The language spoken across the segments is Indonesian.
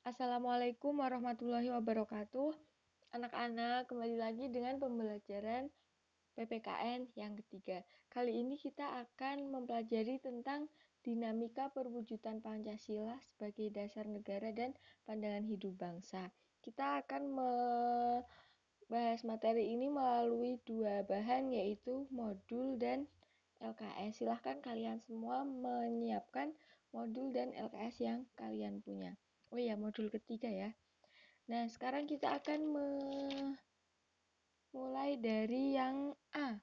Assalamualaikum warahmatullahi wabarakatuh. Anak-anak, kembali lagi dengan pembelajaran PPKN yang ketiga. Kali ini kita akan mempelajari tentang dinamika perwujudan Pancasila sebagai dasar negara dan pandangan hidup bangsa. Kita akan membahas materi ini melalui dua bahan, yaitu modul dan LKS. Silahkan kalian semua menyiapkan modul dan LKS yang kalian punya. Oh iya, modul ketiga ya. Nah, sekarang kita akan mulai dari yang A.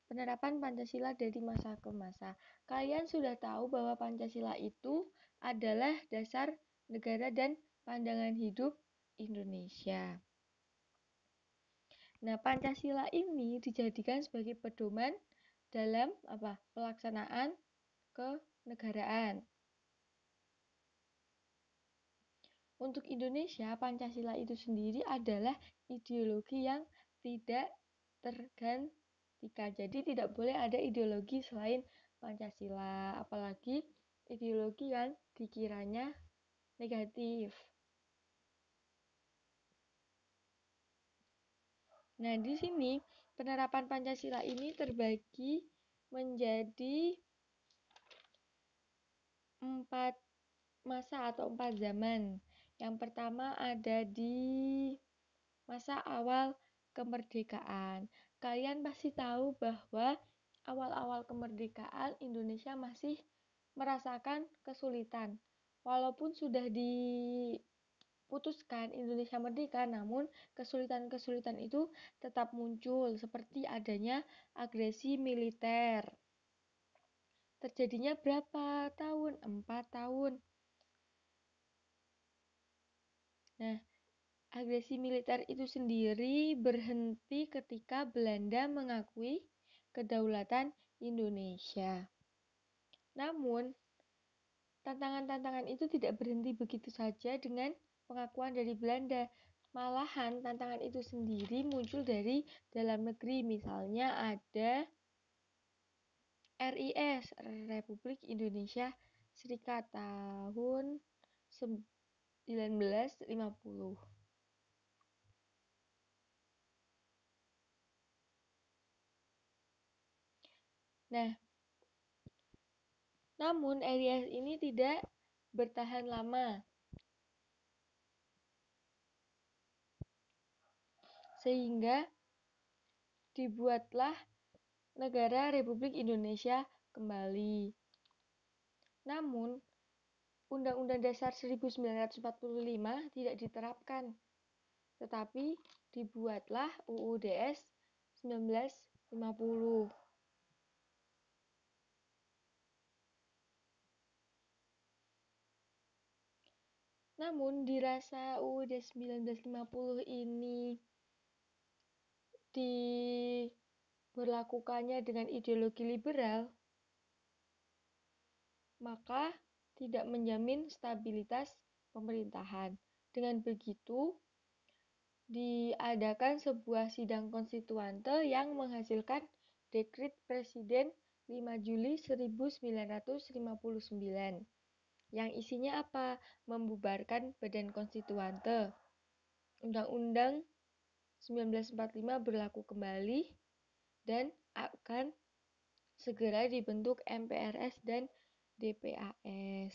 Penerapan Pancasila dari masa ke masa. Kalian sudah tahu bahwa Pancasila itu adalah dasar negara dan pandangan hidup Indonesia. Nah, Pancasila ini dijadikan sebagai pedoman dalam pelaksanaan kenegaraan. Untuk Indonesia, Pancasila itu sendiri adalah ideologi yang tidak tergantikan. Jadi tidak boleh ada ideologi selain Pancasila, apalagi ideologi yang dikiranya negatif. Nah, di sini penerapan Pancasila ini terbagi menjadi 4 masa atau 4 zaman. Yang pertama ada di masa awal kemerdekaan. Kalian pasti tahu bahwa awal-awal kemerdekaan Indonesia masih merasakan kesulitan. Walaupun sudah diputuskan Indonesia merdeka, namun kesulitan-kesulitan itu tetap muncul, seperti adanya agresi militer. Terjadinya berapa tahun? 4 tahun. Nah, agresi militer itu sendiri berhenti ketika Belanda mengakui kedaulatan Indonesia. Namun, tantangan-tantangan itu tidak berhenti begitu saja dengan pengakuan dari Belanda. Malahan, tantangan itu sendiri muncul dari dalam negeri. Misalnya ada RIS, Republik Indonesia Serikat tahun 1950. Nah, namun RIS ini tidak bertahan lama, sehingga dibuatlah negara Republik Indonesia kembali. Namun, Undang-Undang Dasar 1945 tidak diterapkan, tetapi dibuatlah UUDS 1950. Namun, dirasa UUD 1950 ini diberlakukannya dengan ideologi liberal, maka tidak menjamin stabilitas pemerintahan. Dengan begitu, diadakan sebuah sidang konstituante yang menghasilkan Dekrit Presiden 5 Juli 1959. Yang isinya apa? Membubarkan Badan Konstituante. Undang-Undang 1945 berlaku kembali dan akan segera dibentuk MPRS dan DPAS.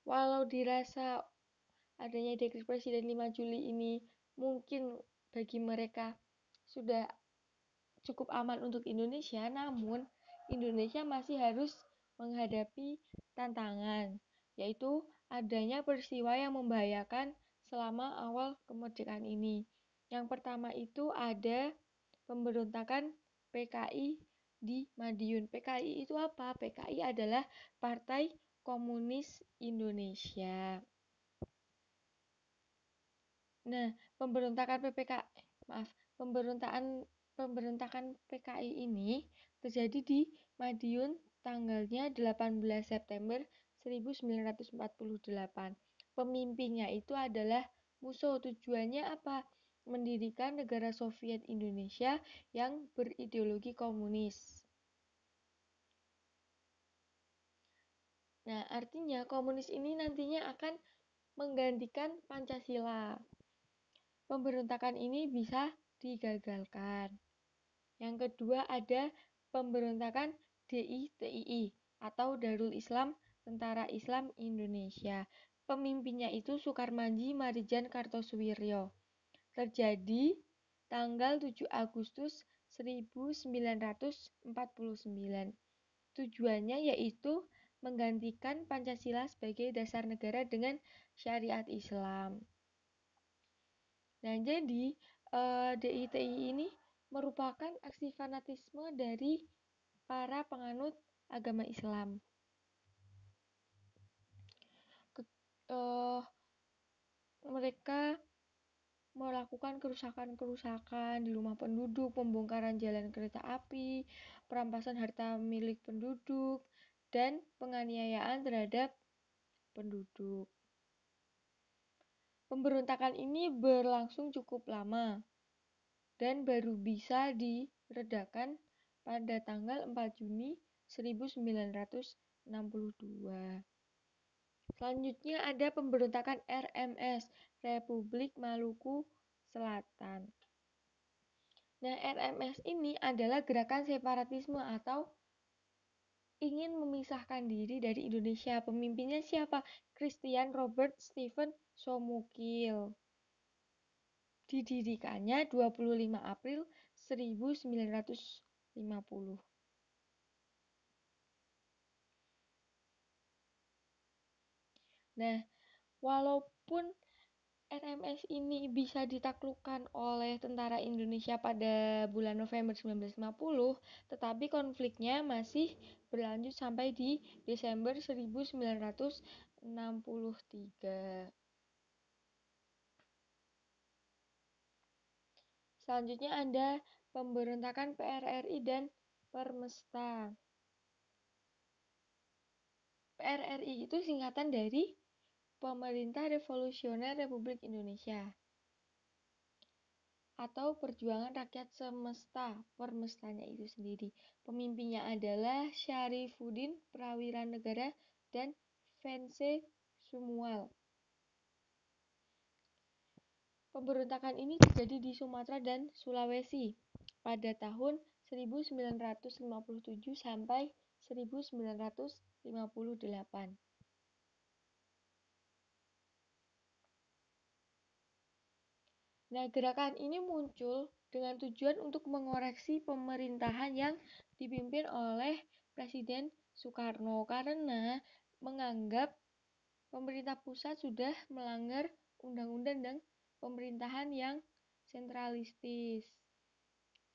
Walau dirasa adanya Dekret Presiden 5 Juli ini mungkin bagi mereka sudah cukup aman untuk Indonesia, namun Indonesia masih harus menghadapi tantangan, yaitu adanya peristiwa yang membahayakan selama awal kemerdekaan ini. Yang pertama itu ada pemberontakan PKI di Madiun. PKI itu apa? PKI adalah Partai Komunis Indonesia. Nah, pemberontakan PKI ini terjadi di Madiun tanggalnya 18 September 1948. Pemimpinnya itu adalah Musso. Tujuannya apa? Mendirikan negara Soviet Indonesia yang berideologi komunis. Nah, artinya komunis ini nantinya akan menggantikan Pancasila. Pemberontakan ini bisa digagalkan. Yang kedua ada pemberontakan DITII atau Darul Islam Tentara Islam Indonesia. Pemimpinnya itu Sukarmanji Marijan Kartosuwiryo. Terjadi tanggal 7 Agustus 1949. Tujuannya yaitu menggantikan Pancasila sebagai dasar negara dengan syariat Islam. Nah, jadi DITI ini merupakan aksi fanatisme dari para penganut agama Islam. Mereka melakukan kerusakan-kerusakan di rumah penduduk, pembongkaran jalan kereta api, perampasan harta milik penduduk, dan penganiayaan terhadap penduduk. Pemberontakan ini berlangsung cukup lama dan baru bisa diredakan pada tanggal 4 Juni 1962. Selanjutnya ada pemberontakan RMS, Republik Maluku Selatan. Nah, RMS ini adalah gerakan separatisme atau ingin memisahkan diri dari Indonesia. Pemimpinnya siapa? Christian Robert Stephen Somukil. Didirikannya 25 April 1950. Nah, walaupun RMS ini bisa ditaklukkan oleh tentara Indonesia pada bulan November 1950, tetapi konfliknya masih berlanjut sampai di Desember 1963. Selanjutnya ada pemberontakan PRRI dan Permesta. PRRI itu singkatan dari Pemerintah Revolusioner Republik Indonesia atau Perjuangan Rakyat Semesta, Permestanya itu sendiri. Pemimpinnya adalah Syarifuddin Prawira Negara dan Vence Sumual. Pemberontakan ini terjadi di Sumatera dan Sulawesi pada tahun 1957 sampai 1958. Nah, gerakan ini muncul dengan tujuan untuk mengoreksi pemerintahan yang dipimpin oleh Presiden Soekarno karena menganggap pemerintah pusat sudah melanggar undang-undang dan pemerintahan yang sentralistis,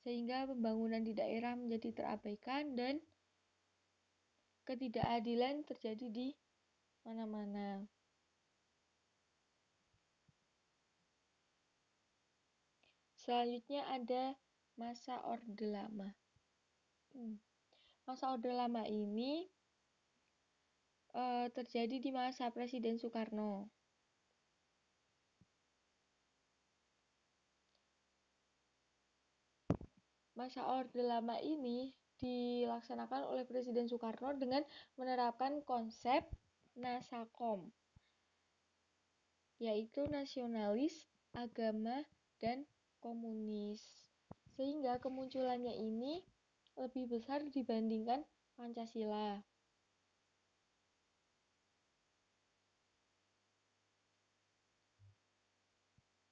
sehingga pembangunan di daerah menjadi terabaikan dan ketidakadilan terjadi di mana-mana. Selanjutnya ada masa Orde Lama. Masa Orde Lama ini terjadi di masa Presiden Soekarno. Masa Orde Lama ini dilaksanakan oleh Presiden Soekarno dengan menerapkan konsep Nasakom, yaitu nasionalis, agama, dan komunis. Sehingga kemunculannya ini lebih besar dibandingkan Pancasila.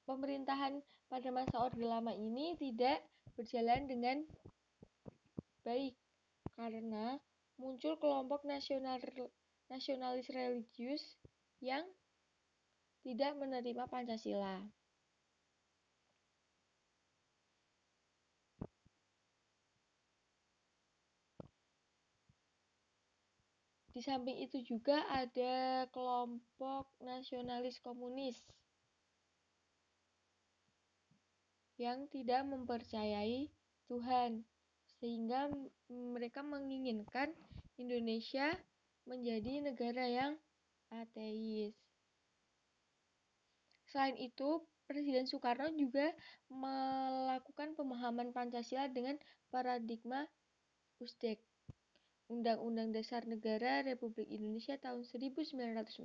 Pemerintahan pada masa Orde Lama ini tidak berjalan dengan baik karena muncul kelompok nasionalis religius yang tidak menerima Pancasila. Di samping itu juga ada kelompok nasionalis komunis yang tidak mempercayai Tuhan, sehingga mereka menginginkan Indonesia menjadi negara yang ateis. Selain itu, Presiden Soekarno juga melakukan pemahaman Pancasila dengan paradigma Uzbek. Undang-Undang Dasar Negara Republik Indonesia tahun 1945,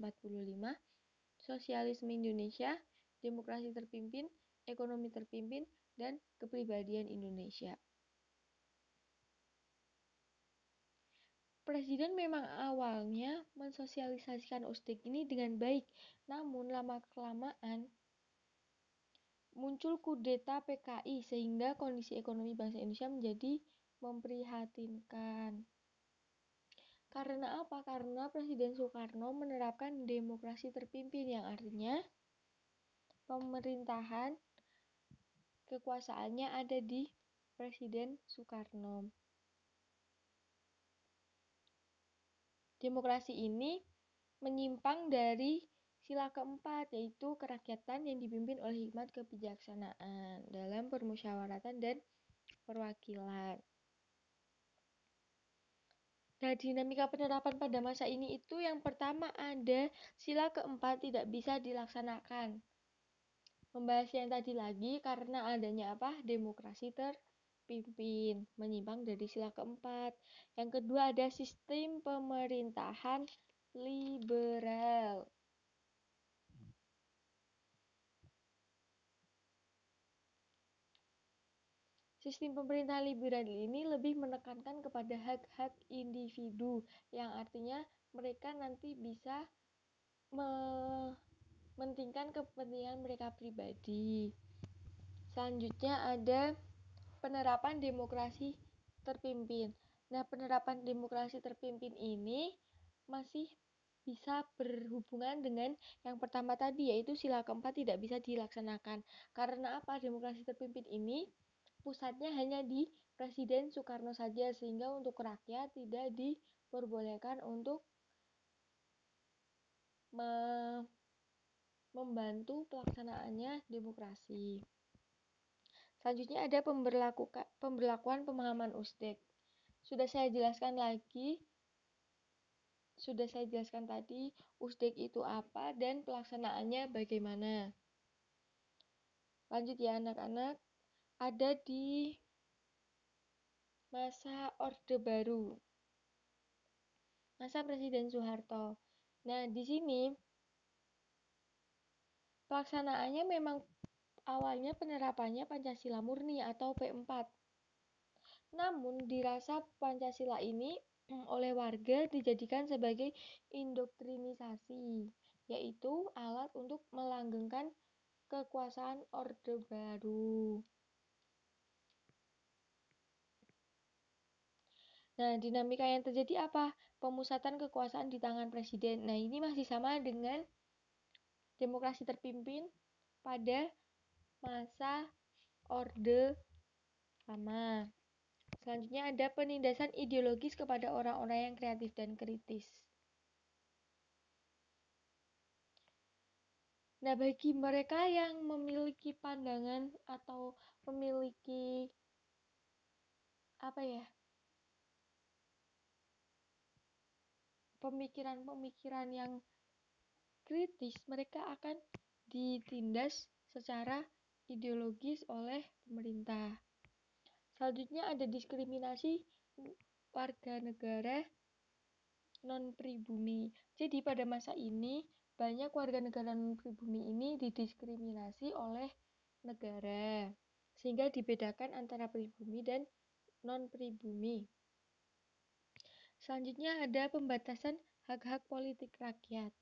Sosialisme Indonesia, Demokrasi Terpimpin, Ekonomi Terpimpin, dan Kepribadian Indonesia. Presiden memang awalnya mensosialisasikan USDIK ini dengan baik, namun lama-kelamaan muncul kudeta PKI sehingga kondisi ekonomi bangsa Indonesia menjadi memprihatinkan. Karena apa? Karena Presiden Soekarno menerapkan demokrasi terpimpin yang artinya pemerintahan kekuasaannya ada di Presiden Soekarno. Demokrasi ini menyimpang dari sila keempat, yaitu kerakyatan yang dipimpin oleh hikmat kebijaksanaan dalam permusyawaratan dan perwakilan. Nah, dinamika penerapan pada masa ini itu yang pertama ada sila keempat tidak bisa dilaksanakan. Membahas yang tadi lagi karena adanya apa? Demokrasi terpimpin, menyimpang dari sila keempat. Yang kedua ada sistem pemerintahan liberal. Sistem pemerintahan liberal ini lebih menekankan kepada hak-hak individu, yang artinya mereka nanti bisa mementingkan kepentingan mereka pribadi. Selanjutnya ada penerapan demokrasi terpimpin. Nah, penerapan demokrasi terpimpin ini masih bisa berhubungan dengan yang pertama tadi, yaitu sila keempat tidak bisa dilaksanakan. Karena apa? Demokrasi terpimpin ini pusatnya hanya di Presiden Soekarno saja, sehingga untuk rakyat tidak diperbolehkan untuk membantu pelaksanaannya demokrasi. Selanjutnya ada pemberlakuan pemahaman USDIK. Sudah saya jelaskan tadi USDIK itu apa dan pelaksanaannya bagaimana. Lanjut ya anak-anak, ada di masa Orde Baru, masa Presiden Soeharto. Nah, di sini pelaksanaannya memang awalnya penerapannya Pancasila murni atau P4. Namun dirasa Pancasila ini oleh warga dijadikan sebagai indoktrinisasi, yaitu alat untuk melanggengkan kekuasaan Orde Baru. Nah, dinamika yang terjadi apa? Pemusatan kekuasaan di tangan presiden. Nah, ini masih sama dengan demokrasi terpimpin pada masa Orde Lama. Selanjutnya ada penindasan ideologis kepada orang-orang yang kreatif dan kritis. Nah, bagi mereka yang memiliki pandangan atau memiliki pemikiran-pemikiran yang kritis, mereka akan ditindas secara ideologis oleh pemerintah. Selanjutnya ada diskriminasi warga negara non-pribumi. Jadi pada masa ini banyak warga negara non-pribumi ini didiskriminasi oleh negara, sehingga dibedakan antara pribumi dan non-pribumi. Selanjutnya ada pembatasan hak-hak politik rakyat.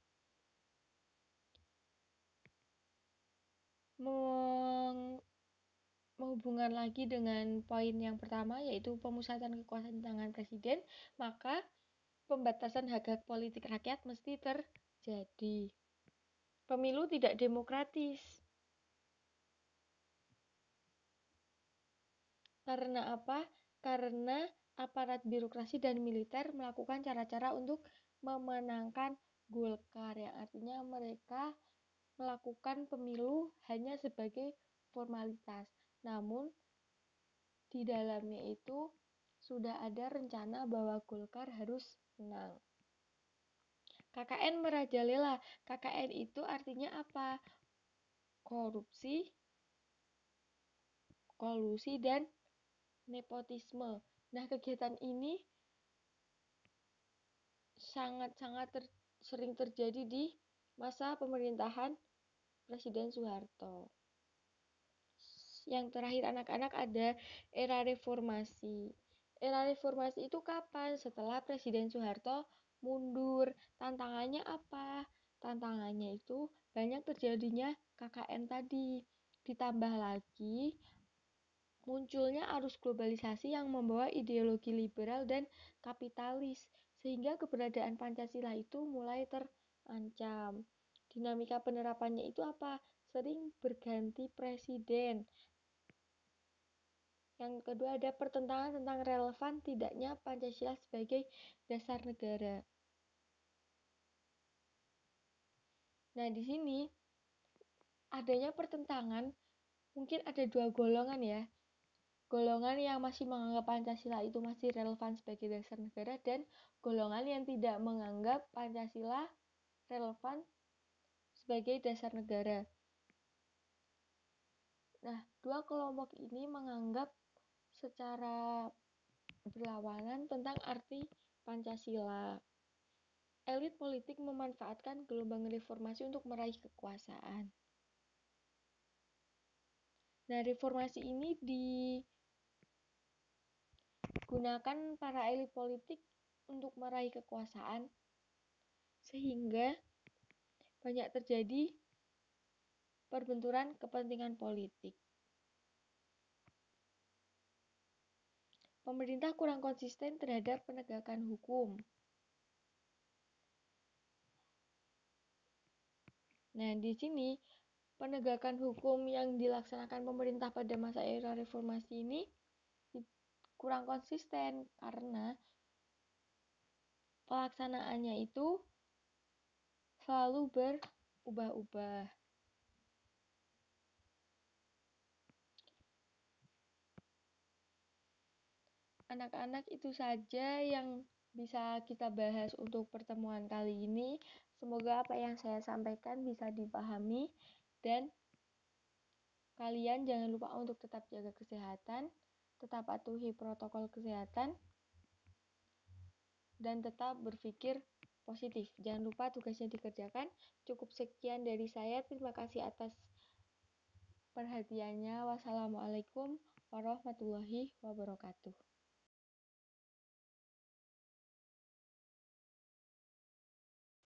Menghubungkan lagi dengan poin yang pertama, yaitu pemusatan kekuasaan di tangan presiden, maka pembatasan hak-hak politik rakyat mesti terjadi. Pemilu tidak demokratis. Karena apa? Karena aparat birokrasi dan militer melakukan cara-cara untuk memenangkan Golkar, yang artinya mereka melakukan pemilu hanya sebagai formalitas. Namun di dalamnya itu sudah ada rencana bahwa Golkar harus menang. KKN merajalela. KKN itu artinya apa? Korupsi, kolusi, dan nepotisme. Nah, kegiatan ini sangat-sangat sering terjadi di masa pemerintahan Presiden Soeharto. Yang terakhir anak-anak ada era reformasi. Era reformasi itu kapan? Setelah Presiden Soeharto mundur. Tantangannya apa? Tantangannya itu banyak terjadinya KKN tadi. Ditambah lagi munculnya arus globalisasi yang membawa ideologi liberal dan kapitalis, sehingga keberadaan Pancasila itu mulai terancam. Dinamika penerapannya itu apa? Sering berganti presiden. Yang kedua ada pertentangan tentang relevan tidaknya Pancasila sebagai dasar negara. Nah, di sini adanya pertentangan, mungkin ada dua golongan ya. Golongan yang masih menganggap Pancasila itu masih relevan sebagai dasar negara dan golongan yang tidak menganggap Pancasila relevan sebagai dasar negara. Nah, dua kelompok ini menganggap secara berlawanan tentang arti Pancasila. Elit politik memanfaatkan gelombang reformasi untuk meraih kekuasaan. Nah, reformasi ini digunakan para elit politik untuk meraih kekuasaan, sehingga banyak terjadi perbenturan kepentingan politik. Pemerintah kurang konsisten terhadap penegakan hukum. Nah, di sini penegakan hukum yang dilaksanakan pemerintah pada masa era reformasi ini kurang konsisten karena pelaksanaannya itu selalu berubah-ubah. Anak-anak, itu saja yang bisa kita bahas untuk pertemuan kali ini. Semoga apa yang saya sampaikan bisa dipahami dan kalian jangan lupa untuk tetap jaga kesehatan, tetap patuhi protokol kesehatan, dan tetap berpikir positif. Jangan lupa tugasnya dikerjakan. Cukup sekian dari saya. Terima kasih atas perhatiannya. Wassalamualaikum warahmatullahi wabarakatuh.